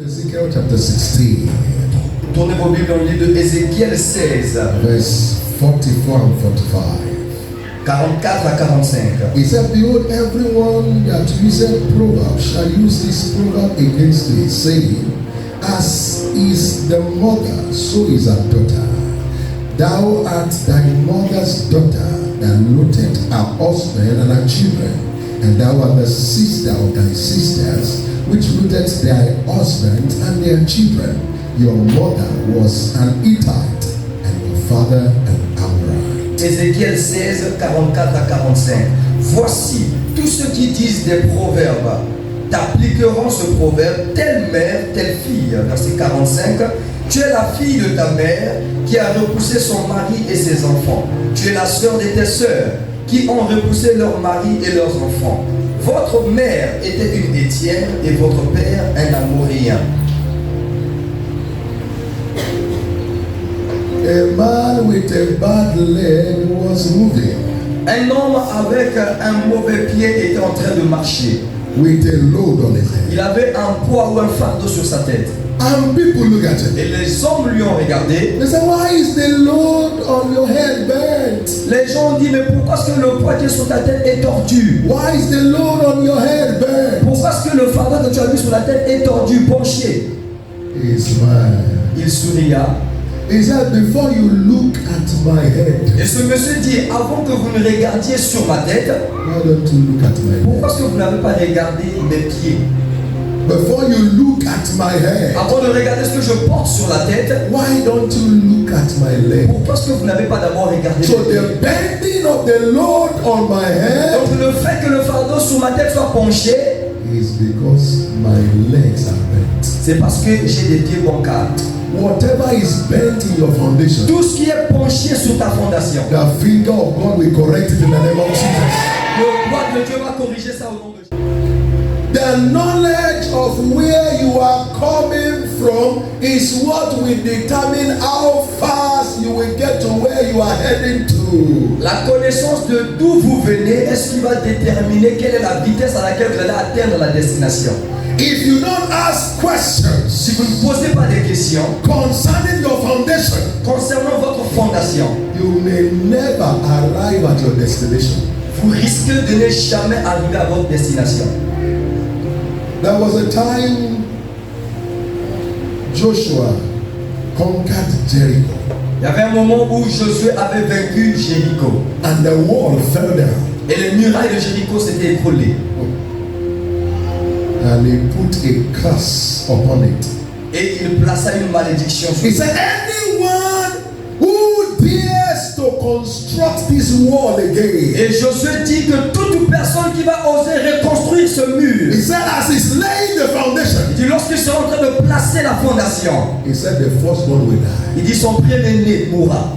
Ezekiel chapter 16. Tournez vos Bibles dans le livre de Ézéchiel 16, Verse 44 and 45. 44 à 45. He said, behold, everyone that useth proverb shall use this proverb against thee, saying, as is the mother, so is her daughter. Thou art thy mother's daughter, that loathed her husband and her children, and thou art the sister of thy sisters, which loathed their husbands and their children. Your mother was an Hittite, and your father an Amorite. Ézéchiel 16, 44 à 45. Voici, tous ceux qui disent des proverbes t'appliqueront ce proverbe, telle mère, telle fille. Verset 45. Tu es la fille de ta mère qui a repoussé son mari et ses enfants. Tu es la sœur de tes sœurs qui ont repoussé leur mari et leurs enfants. Votre mère était une Hétienne et votre père un Amoréen. A man with a bad leg was moving Un homme avec un mauvais pied était en train de marcher. with a load on his head. Il avait un poids ou un fardeau sur sa tête. And people look at him. Et les hommes lui ont regardé. They say, why is the load on your head bent? Les gens ont dit, mais pourquoi est-ce que le poids qui est sur ta tête est tordu? Why is the load on your head bent? Pourquoi est-ce que le fardeau que tu as mis sur la tête est tordu, penché? He smiled. Il souria. He said, before you look at my head, Et ce monsieur dit, avant que vous ne regardiez sur ma tête, why don't you look at my pourquoi head? est-ce que vous n'avez pas regardé mes pieds? Before you look at my head, Avant de regarder ce que je porte sur la tête, why don't you look at my leg? pourquoi est-ce que vous n'avez pas d'abord regardé So mes the pieds? bending of the load on my head Donc le fait que le fardeau sur ma tête soit penché, is because my legs are bent. c'est parce que j'ai des pieds bancals. Whatever is bent in your foundation, Tout ce qui est penché sur ta fondation, the finger of God will correct it in the name of Jesus. le doigt de Dieu va corriger ça au nom de Jésus. The knowledge of where you are coming from is what will determine how fast you will get to where you are heading to. La connaissance de d'où vous venez est ce qui va déterminer quelle est la vitesse à laquelle vous allez atteindre la destination. If you don't ask questions Si vous ne posez pas des questions concerning your foundation, concernant votre fondation, you may never arrive at your destination. vous risquez de ne jamais arriver à votre destination. There was a time Joshua conquered Jericho Il y avait un moment où Josué avait vaincu Jéricho and the wall fell down. et les murailles de Jéricho s'étaient écroulées. And he put a curse upon it. Et il plaça une malédiction sur He said, anyone who dares to construct this wall again. Et Josué dit que toute personne qui va oser reconstruire ce mur, He said, as he's laying the foundation, il dit lorsqu'ils seront en train de placer la fondation, he said the firstborn will die. il dit son premier-né mourra.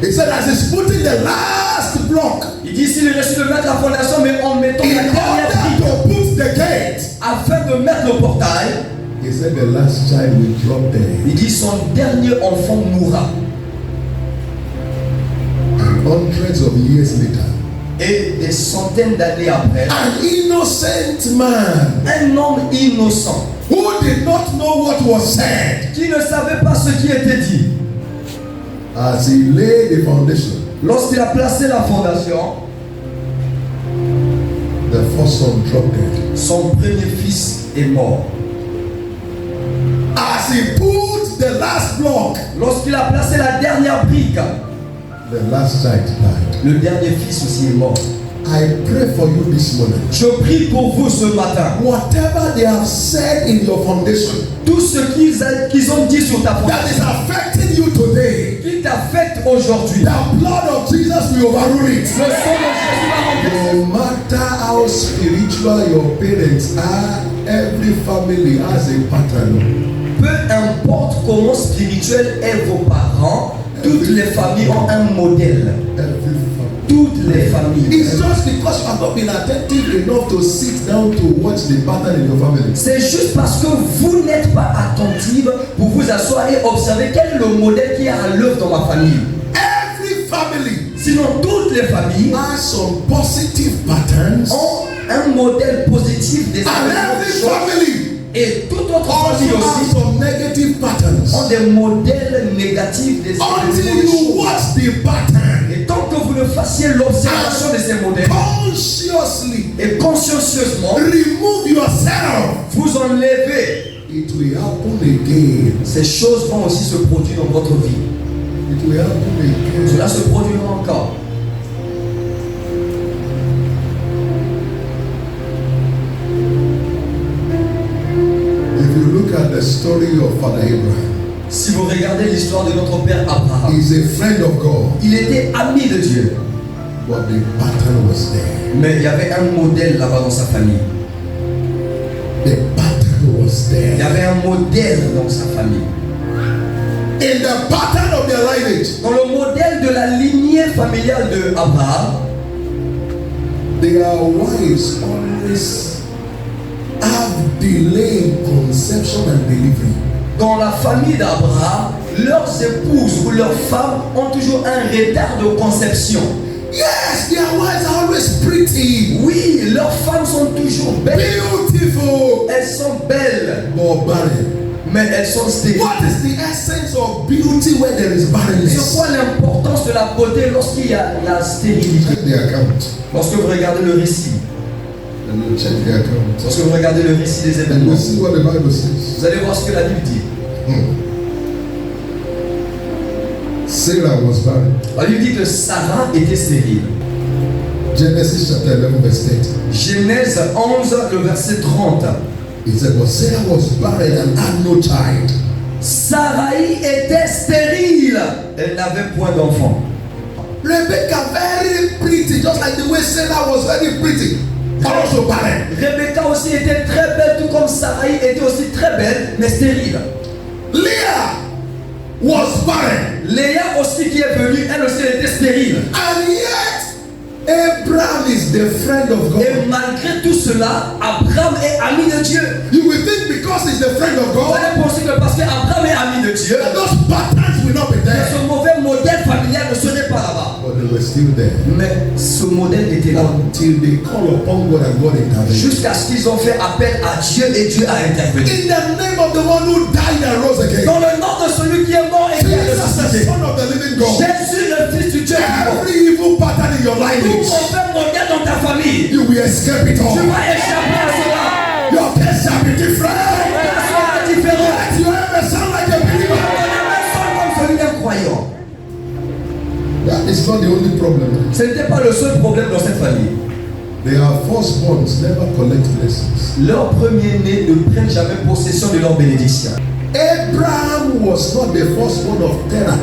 He said, as he's putting the last block, Il dit s'il est reçu de mettre la fondation, mais en mettant in la dernière order brique to put the gate, afin de mettre le portail, he said the last child will drop dead. il dit son dernier enfant mourra. And hundreds of years later, Et des centaines d'années après, an innocent man un homme innocent who did not know what was said, qui ne savait pas ce qui était dit, as he laid the foundation, lorsqu'il a placé la fondation, the first son dropped dead. son premier fils est mort. As he put the last block, Lorsqu'il a placé la dernière brique, the last child died. le dernier fils aussi est mort. I pray for you this morning. Je prie pour vous ce matin. Whatever they have said in your foundation Tout ce qu'ils ont dit sur ta that is fondation, affecting you today, qui t'affecte aujourd'hui, the blood of Jesus will overrule it. le sang de Jésus va remplacer. No matter how spiritual your parents are, every family has a pattern. Peu importe comment spirituel est vos parents, toutes les familles ont un modèle. Every family. Toutes les familles. It's just because you have not been attentive enough to sit down to watch the pattern in your family. C'est juste parce que vous n'êtes pas attentive pour vous asseoir et observer quel est le modèle qui est à l'œuvre dans ma famille. Every family Si Sinon, toutes les familles has some positive patterns, ont un modèle positif des and every choses. family Et toute autre also famille has aussi some negative patterns. ont des modèles négatifs des Until des you choses. watch the pattern Et tant que vous ne fassiez l'observation de ces modèles consciously, et consciencieusement, remove yourself, vous enlevez, it will happen again. ces choses vont aussi se produire dans votre vie. It will happen again. Cela se produira encore. If you look at the story of Father Abraham, Si vous regardez l'histoire de notre père Abraham, he's a friend of God, il était ami de Dieu, but the pattern was there. mais il y avait un modèle là-bas dans sa famille. The pattern was Il y there. avait un modèle dans sa famille. In the pattern of their lineage, Dans le modèle de la lignée familiale de Abraham, their wives always have delay in conception and delivery. dans la famille d'Abraham, leurs épouses ou leurs femmes ont toujours un retard de conception. Yes, their wives are always pretty, Oui, leurs femmes sont toujours belles. beautiful, Elles sont belles, but barren. mais elles sont stériles. What is the essence of beauty where there is C'est barrenness? quoi l'importance de la beauté lorsqu'il y a la stérilité? Check the account. Lorsque vous regardez le récit, And you check the account. lorsque vous regardez le récit des And événements, you see what the Bible says. vous allez voir ce que la Bible dit. Sarah was barren. La Bible dit que Sarah était stérile. Genesis chapter 11 verse 30. Genèse 11, le verset 30. It said, but Sarah was barren and had no child. Sarai était stérile. Elle n'avait point d'enfant. Rebecca very pretty, just like the way Sarah was very pretty. Also barren. Rebecca aussi était très belle, tout comme Sarai était aussi très belle, mais stérile. Leah was barren. Léa aussi qui est venue, elle aussi était stérile. And yet, Abraham is the friend of Et God. malgré tout cela, Abraham est ami de Dieu. You will think because he's the friend of Vous God, allez penser que parce qu'Abraham est ami de Dieu, that those patterns will not be que there. ce mauvais modèle familial ne serait pas là-bas. But they were still there. Mais ce modèle était là. Until they call upon God and God intervened. Jusqu'à ce qu'ils ont fait appel à Dieu et Dieu a intervenu. In the name of the one who died and rose again. Dans le nom de celui qui est mort et qui a Jesus, the ressuscité. Son of the living God. Jésus, le Fils du Dieu vivant. Every evil pattern in your Tout lineage, mauvais modèle dans ta famille, you will escape it tu all. vas échapper à cela. Your case shall be different. Ta sera différente. Let your ever sound like a believer. Comme celui d'un croyant. That is not the only problem. Ce n'était pas le seul problème dans cette famille. Their firstborns never collect blessings. Leurs premiers-nés ne prennent jamais possession de leur bénédiction. Abraham was not the firstborn of Terah.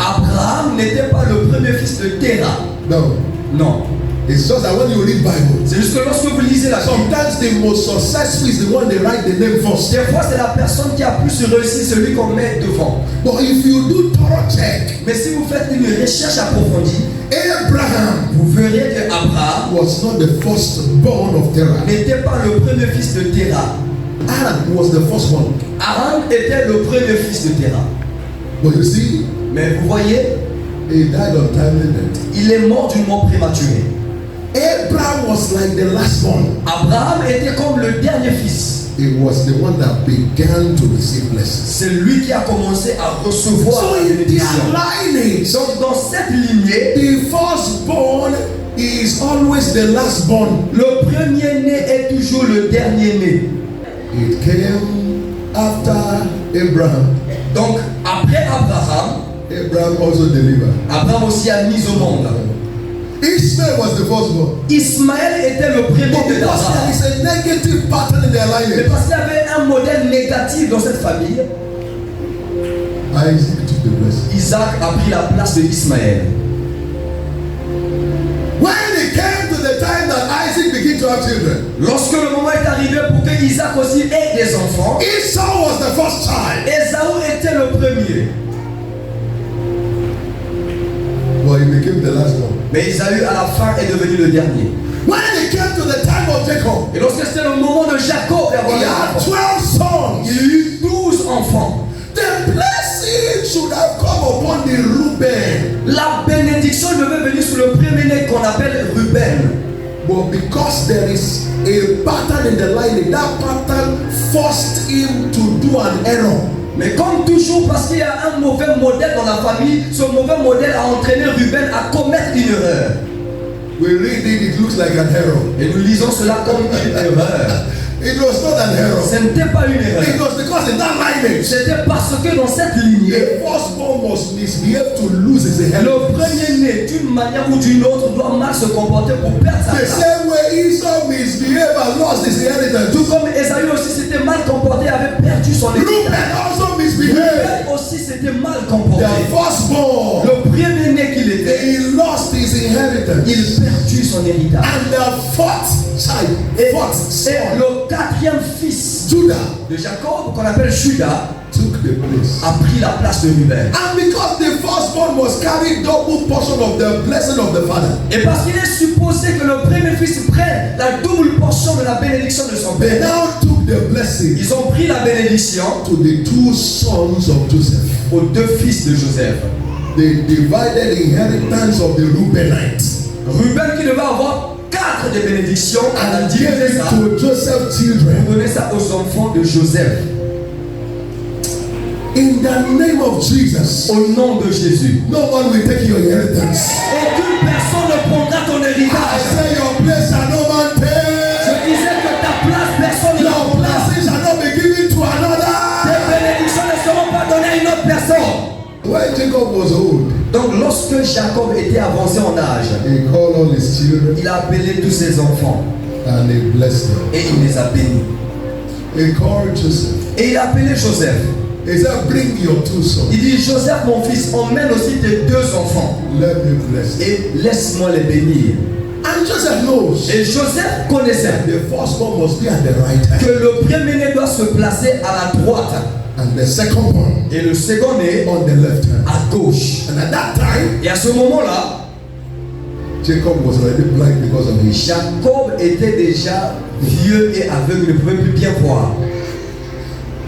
Abraham n'était pas le premier fils de Terah. No. Non. It's just that when you read Bible, C'est juste que lorsque vous lisez la Bible, sometimes the most successful is the one they write the name first. des fois c'est la personne qui a plus réussi, celui qu'on met devant. But if you do thorough check, Mais si vous faites une recherche approfondie, Abraham vous verrez que Abraham was not the firstborn of Terah. n'était pas le premier fils de Terah. Aaron was the first one. Aaron était le premier fils de Terah. But you see, Mais vous voyez, he died untimely death. il est mort d'une mort prématurée. Abraham was like the last one. Abraham était comme le dernier fils. He was the one that began to receive blessings. C'est lui qui a commencé à recevoir So la in their bénédiction. lineage, Donc dans cette lignée, the firstborn is always the lastborn. le premier-né est toujours le dernier-né. It came after Abraham. Donc après Abraham, Abraham also delivered. Abraham aussi a mis au monde. Ishmael was the firstborn. Ismaël était le premier But de because there d'Abraham. is a negative pattern in their Mais lineage, parce qu'il y avait un modèle négatif dans cette famille, Isaac took the blessing. Isaac a pris la place de Ismaël. When it came to the time that Isaac began to have children, Lorsque le moment est arrivé pour que Isaac aussi ait des enfants, Esau was the first child. Ésaü était le premier. But he became the last one. Mais Ésaü à la fin est devenu le dernier. When it came to the time of Jacob, Et lorsque c'était le moment de Jacob d'avoir he des had enfants, 12 sons. il eut 12 enfants. The blessing should have come upon the Reuben. La bénédiction devait venir But because there is a pattern in the line, that pattern forced him to do an error. Mais comme toujours, parce qu'il y a un mauvais modèle dans la famille, ce mauvais modèle a entraîné Ruben à commettre une erreur. We read it looks like an error. Et nous lisons cela comme une erreur. It was not an error. Ce n'était pas une It erreur. was because in that lineage, C'était parce que dans cette lignée, the firstborn must misbehave to lose his inheritance. le premier-né, d'une manière ou d'une autre, doit mal se comporter pour perdre sa The place. same way Esau misbehaved and lost his inheritance. Tout comme Esaü aussi s'était mal comporté, avait perdu son Reuben héritage. also misbehaved. Ruben aussi s'était mal comporté. The firstborn, Le premier-né qu'il était, he lost his inheritance. il perdit son héritage. And the fourth child, Et fourth son, le quatrième fils Judah, de Jacob, qu'on appelle Judas, took the place. a pris la place de Ruben. And because the firstborn must carry double portion of the blessing of the father, Et parce qu'il est supposé que le premier fils prenne la double portion de la bénédiction de son they père, now took the blessing ils ont pris la bénédiction to the two sons of Joseph. aux deux fils de Joseph. They divided the inheritance of the Reubenites Ruben qui devait avoir 4 des bénédictions, elle a and gave divisé it ça to Joseph's children. pour donner ça aux enfants de Joseph. In the name of Jesus, Au nom de Jésus. no one will take your inheritance. Aucune personne ne prendra ton I héritage. say your place shall no man Je take. disais que ta place, personne ne la Your prendra. blessing shall not be given to Tes another. bénédictions ne seront pas données à une autre personne. When Jacob was old, Donc lorsque Jacob était avancé en âge, he called all his children il a appelé tous ses enfants and he blessed them. et il les a bénis. He called Joseph. Et il a appelé Joseph. He said, bring your two sons. Il dit, Joseph mon fils, emmène aussi tes 2 enfants Let me bless them. et laisse-moi les bénir. And Joseph knows Et Joseph connaissait the firstborn must be at the right hand. que le premier-né doit se placer à la droite And the second one et le second-né on the left hand. à gauche. And at that time, Et à ce moment-là, Jacob was already blind because of his sheep. Jacob était déjà vieux et aveugle, il ne pouvait plus bien voir.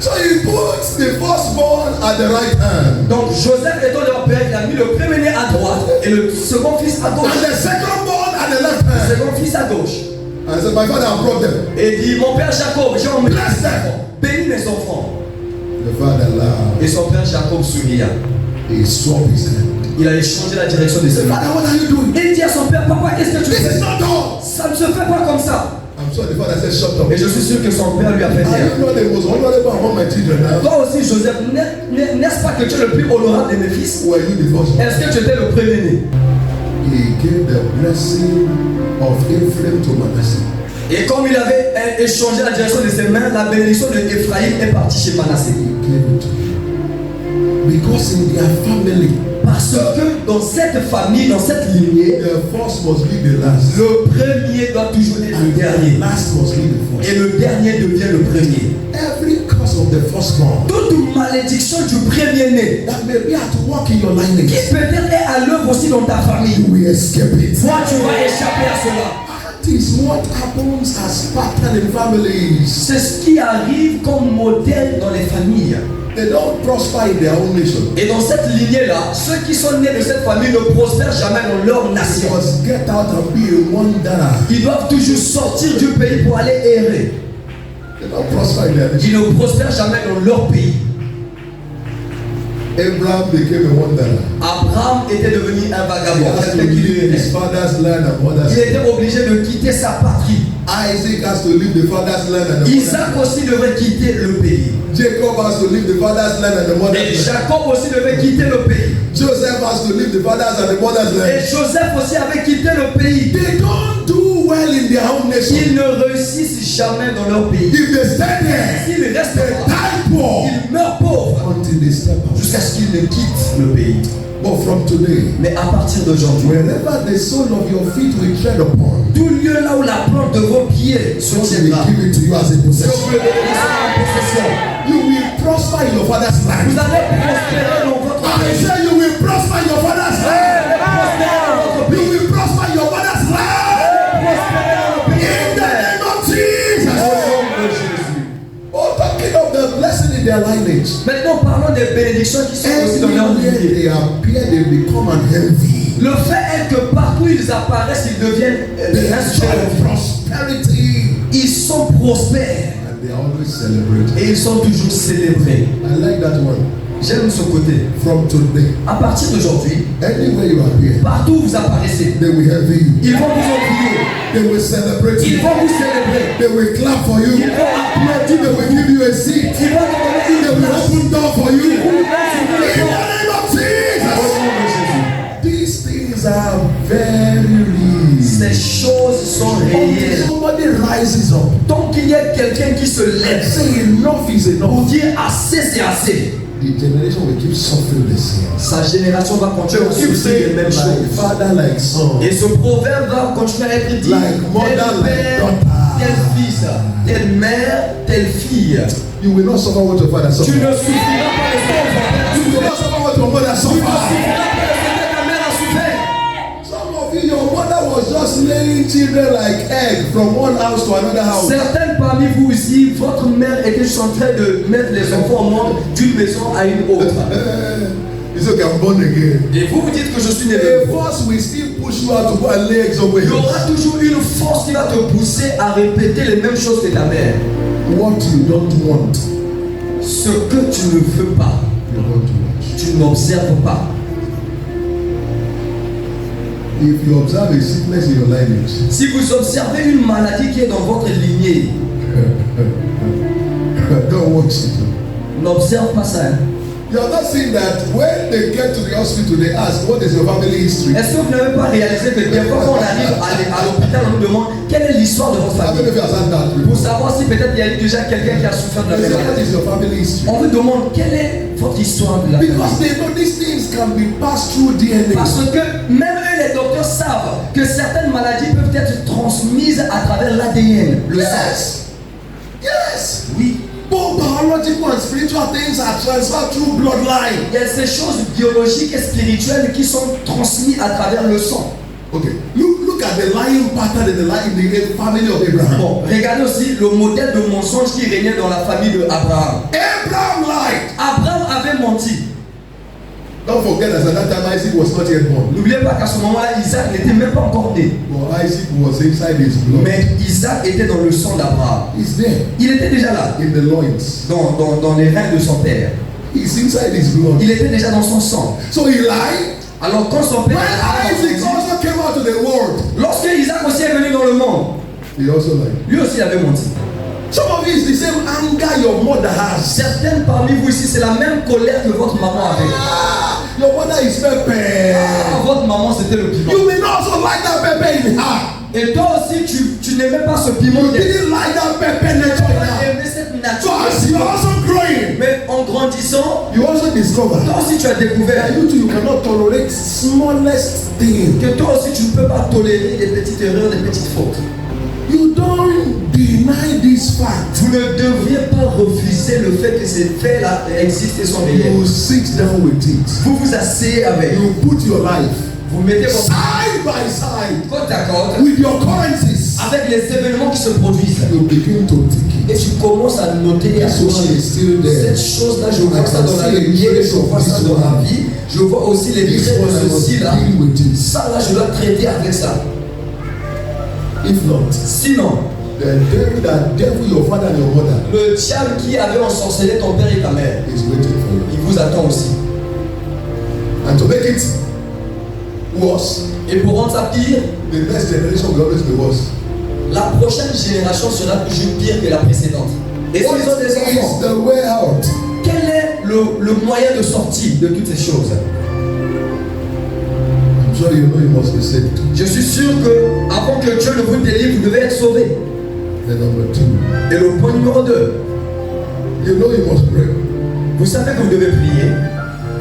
So he puts the firstborn at the right hand Donc Joseph étant leur père, il a mis le premier-né à droite et le second fils à gauche. and the secondborn at the left Le hand. second fils à gauche. And said, my father brought them. Et dit, mon père Jacob, j'ai emmené Bless mes them. enfants, bénis mes enfants. The father laughed. Et son père Jacob souria. He swapped his hand. Il a échangé la direction de He ses said, mains. Father, what are you doing? Et il dit à son père, papa, qu'est-ce que tu This is fais? not done. Ça ne se fait pas comme ça. I'm sure the father said, shut up. Et je suis sûr que son père lui a fait Are dire, you not the most honorable among my children now? toi aussi Joseph, n'est-ce pas que tu es le plus honorable de mes fils? Were you the first? Est-ce que tu étais le premier-né? He gave the blessing of Ephraim to Manasseh. Et comme il avait échangé la direction de ses mains, la bénédiction de Ephraïm est partie chez Manasseh. He gave it to him. Because in their family, Parce que dans cette famille, dans cette lignée, the first must be the last. le premier doit toujours être le And the dernier. last must be the first. Et le dernier devient le premier. Every curse of the firstborn Toute malédiction du premier-né that may be at work in your lineage, qui peut-être est à l'œuvre aussi dans ta famille, you will escape it. toi tu vas échapper à cela. That is what happens as pattern in families. C'est ce qui arrive comme modèle dans les familles. They don't prosper in their own nation. Et dans cette lignée-là, ceux qui sont nés de cette famille ne prospèrent jamais dans leur They nation. must get out and be a wanderer. Ils doivent toujours sortir du pays pour aller errer. They don't prosper in their nation. Ils ne prospèrent jamais dans leur pays. Abraham became a wanderer. Abraham était devenu un He vagabond, has to quelqu'un qui leave his errait. father's land and mother's Il land. était obligé de quitter sa patrie. Isaac has to leave the father's land and the mother's Isaac land. aussi devait quitter le pays. Jacob has to leave the father's land and the Et mother's land. Jacob aussi devait quitter le pays. Joseph has to leave the father's and the mother's Et land. Joseph aussi avait quitté le pays. They don't do well in their own nation. Ils ne réussissent jamais dans leur pays. If they stay there, S'ils restent they là, die poor ils meurent pauvres until they step out. jusqu'à ce qu'ils ne quittent le pays. But from today, Mais à partir d'aujourd'hui, wherever the sole of your feet will tread upon, tout lieu là où la plante de vos pieds se God will tiendra, give it to you as a Dieu possession. vous le donnera en possession. You will prosper in your father's Vous land. allez prospérer dans votre I pays. say you will prosper in your father's Vous land. allez prospérer dans votre You pays. will prosper in your father's land. Prospérer dans le pays. In the name of Au Jesus. nom de Jésus. Oh, talking of the blessing in their lineage. Maintenant, parlons des bénédictions qui sont aussi dans leur Everywhere lignée. they appear, they become an envy. Le fait est que partout où ils apparaissent, ils deviennent They instruments. enjoy prosperity. Ils sont prospères And they are always celebrated. et ils sont toujours célébrés. I like that one. J'aime ce côté. From today, À partir d'aujourd'hui, anywhere you appear, partout où vous apparaissez, they will envy you. ils vont vous envier, They will celebrate ils you. vont vous célébrer, They will clap for you. ils vont applaudir, They will give you a seat. ils vont te donner They une will place. open door for you. In the Au name of Jesus. nom de Jésus. These things are very real. Ces choses sont Until réelles. somebody rises up Tant qu'il y a quelqu'un qui se and lève say enough is pour enough, dire assez, c'est assez, the generation will keep suffering the same. sa génération va continuer à Keep souffrir les saying mêmes like choses. father, like son. Et ce proverbe va continuer à être dit, Like mother, tel like père, daughter. tel fils, telle mère, telle fille. You will not suffer what your father Tu suffered. ne souffriras pas de ce que ton père a You will souffert. not suffer what your mother Tu ne suffered. souffriras pas de ce que ta mère a souffert. Some of you, your mother was just laying children like egg from one house to another house. Certains parmi vous ici, votre mère était juste en train de mettre les enfants au monde d'une maison à une autre. It's okay, I'm born again. Et vous vous dites que je suis né The de vous. force will still push you out to go and lay eggs somewhere Il y aura else. toujours une force qui va te pousser à répéter les mêmes choses que ta mère. What you don't want, Ce que tu ne veux pas, you want to watch. tu n'observes pas. If you observe a sickness in your lineage, Si vous observez une maladie qui est dans votre lignée, don't watch it. n'observe pas ça. Hein. You are not seeing that when they get to the hospital, they ask, what is your family history? Est-ce que vous n'avez pas réalisé que des fois quand on arrive à l'hôpital, on nous demande quelle est l'histoire de votre I don't know famille? if you have that Pour before. savoir si peut-être il y a eu déjà quelqu'un qui a souffert de la They même say, what maladie. is your family history? On vous demande quelle est votre histoire de la Because famille. they know these things can be passed through DNA. Parce que même eux, les docteurs savent que certaines maladies peuvent être transmises à travers l'ADN, le sang. Yes. Yes. Oui. Both biological and spiritual things are transferred through bloodline. Il y a ces choses biologiques et spirituelles qui sont transmises à travers le sang. Okay. Look at the lying pattern in the family of Abraham. Bon, regardez aussi le modèle de mensonge qui régnait dans la famille de Abraham. Abraham lied. Abraham avait menti. Don't forget that at that time Isaac was not yet born. N'oubliez pas qu'à ce moment-là, Isaac n'était même pas encore né. But Isaac was inside his blood. Mais Isaac était dans le sang d'Abraham. He's there Il était déjà là, in the loins. dans les reins de son père. He's inside his blood. Il était déjà dans son sang. So he lied. Alors quand son père... When Isaac also came out to the world, Lorsque Isaac aussi est venu dans le monde, he also lied. lui aussi avait menti. Some of you is the same anger your mother has. Certaines parmi vous ici, c'est la même colère que votre maman avait. Ah, your mother is pepper. Ah, votre maman, c'était le piment. You may not also like that pepper in her. Et toi aussi, tu n'aimais pas ce piment. You didn't like that pepper Tu nature in as her. aimé cette So nature. as you are also growing, Mais en grandissant, you also discover toi aussi tu as découvert that you too you cannot tolerate smallest thing. que toi aussi tu ne peux pas tolérer des petites erreurs, des petites fautes. You don't deny this fact. Vous ne devriez pas refuser le fait que ces faits-là existent et sont réels. You sit down with it. Vous vous asseyez avec, You put your life vous mettez votre side by side côte à côte with your occurrences. avec les événements qui se produisent. You begin to think Et tu commences à noter et à this one toucher. is still there. Cette chose-là, je vois ça dans la lumière, je vois ça dans ma vie. Je vois aussi les This traits one I de must ceci là. deal with it. Ça là, je dois traiter avec ça. If not, Sinon, the devil, your father and your mother le diable qui avait ensorcelé ton père et ta mère, is waiting for you. il vous attend aussi. And to make it worse, Et pour rendre ça pire, the next generation will always be worse. la prochaine génération sera toujours pire que la précédente. Et s'ils What ont des enfants, is the way out? quel est le moyen de sortie de toutes ces choses? I'm sure you know you must be saved. Je suis sûr que avant que Dieu ne vous délivre, vous devez être sauvé. The number two, Et le point numéro 2, you know you must pray. vous savez que vous devez prier.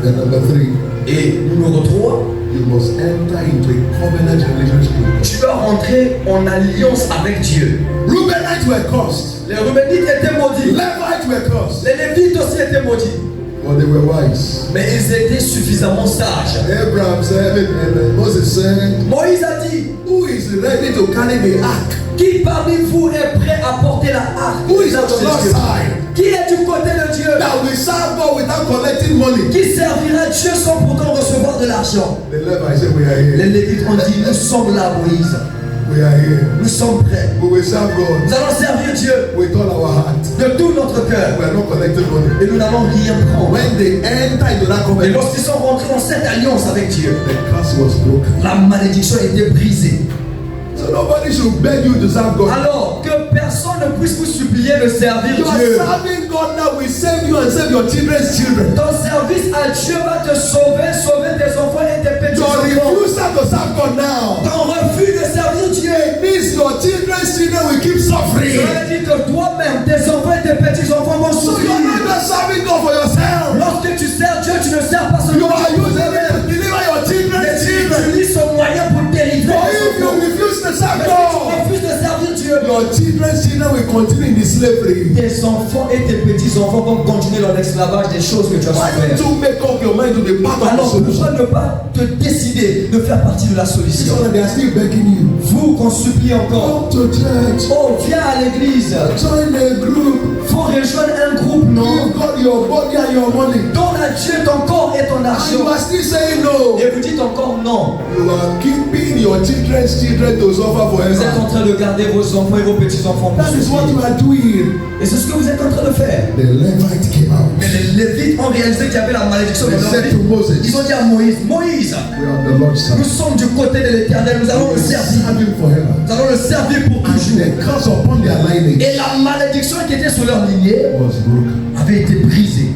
The number three, Et numéro 3, you must enter into a covenant relationship with God. tu dois rentrer en alliance avec Dieu. Reubenites were cursed. Les Reubenites étaient maudits. Levites were cursed. Les Lévites aussi étaient maudits. But they were wise. Mais ils étaient suffisamment sages. Abraham said, and Moses said, Moïse a dit, who is ready to carry the ark? Qui parmi vous est prêt à porter la arche? Who is on the Lord's side? Qui est du côté de Dieu? That will serve God without collecting money. Qui servira Dieu sans pourtant recevoir de l'argent? The Levites say, we are here. Les Lévites ont dit, nous sommes là, Moïse. We are here. Nous sommes prêts. We will serve God Nous allons servir Dieu with all our heart. de tout notre cœur. We are not collecting money. Et nous n'allons rien prendre. When they enter into that Et covenant, lorsqu'ils sont rentrés dans cette alliance avec Dieu, the curse was broken. la malédiction a été brisée. So nobody should beg you to serve God. Alors que personne ne puisse vous supplier de servir You are Dieu. serving God now. We save you and save your children's children. Ton service à Dieu va te sauver, sauver tes enfants et tes petits Your enfants. refusal to serve God now, Ton refus de servir Dieu, it means your children's children will keep suffering. ça veut dire que toi-même, tes enfants et tes petits enfants vont So you souffrir. are not just serving God for yourself. Lorsque tu sers Dieu, tu ne sers pas You seulement are pour using it toi-même, to deliver your mais children's tu children. utilises ce moyen pour délivrer For tes if you enfants. refuse to serve Mais si tu God, refuses de servir Dieu, your children's children will continue in the slavery. tes enfants et tes petits-enfants vont continuer dans l'esclavage des choses que tu as Why souffert. don't you make up your mind to be part of the Alors pourquoi solution? ne pas te décider de faire partie de la solution? So they are still begging you. Vous qu'on supplie encore, Come to church. oh viens à l'église, Join a group. faut rejoindre un groupe, non? Give God your body and your money. Donne à Dieu ton corps et ton And you argent. are still saying no. Et vous dites encore non. You are keeping your children's children to suffer Vous êtes forever. en train de garder vos enfants et vos petits-enfants pour That is what you souffrir. are doing. Et c'est ce que vous êtes en train de faire. The Levite came out. Mais les Lévites ont réalisé qu'il y avait la malédiction They dans leur said vie. to Moses, Ils ont dit à Moïse, Moïse, we are on the Lord's nous side. sommes du côté de l'Éternel, nous allons We le will servir. serve him forever. Nous allons le servir pour And toujours. the curse upon their lineage Et la malédiction qui était sur leur lignée was broken. avait été brisée.